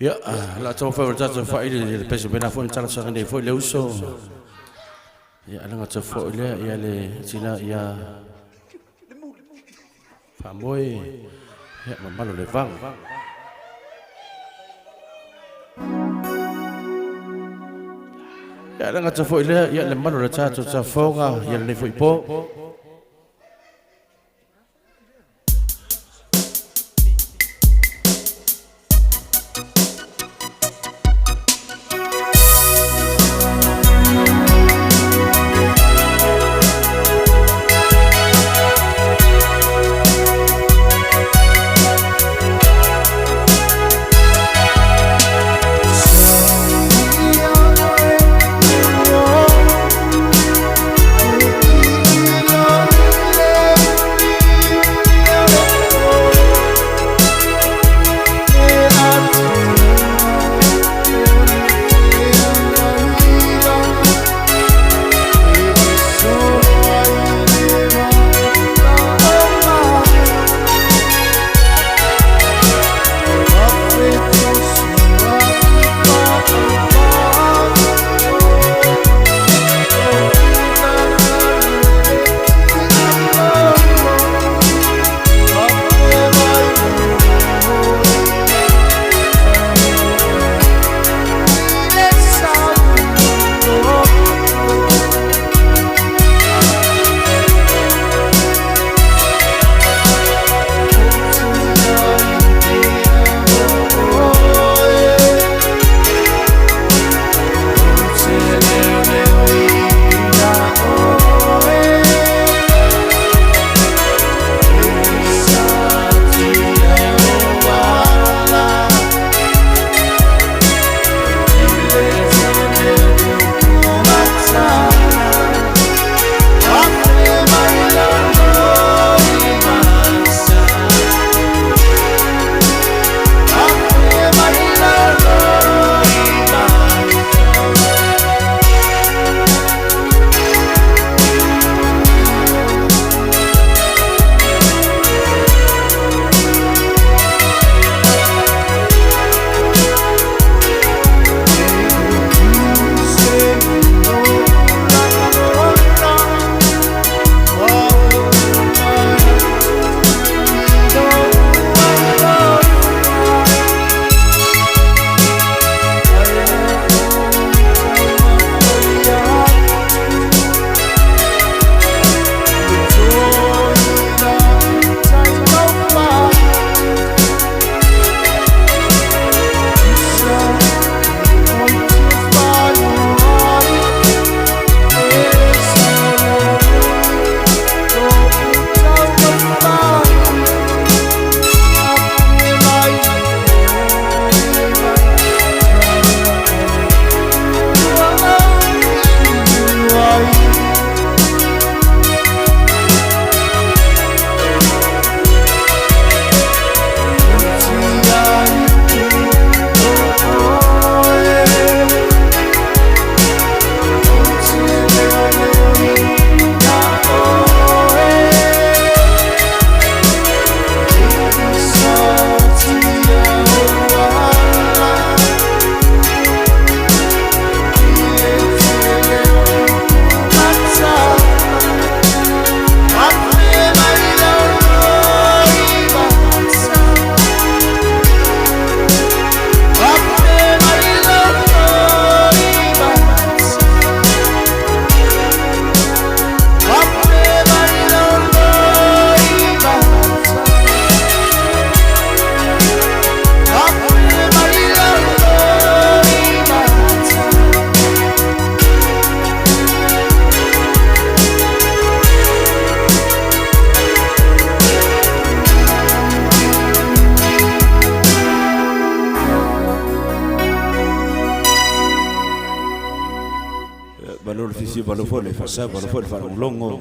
Ya, la tau fa ta fa ile le pese bena fo tala sa ne fo le uso. Ya ala nga fo ile ya le sina ya fa moi ya mamalo le vang. Ya ala nga fo ile ya le malo le ta fo nga ya le fo ipo. Balor fisi balofole fasa balofole fa longo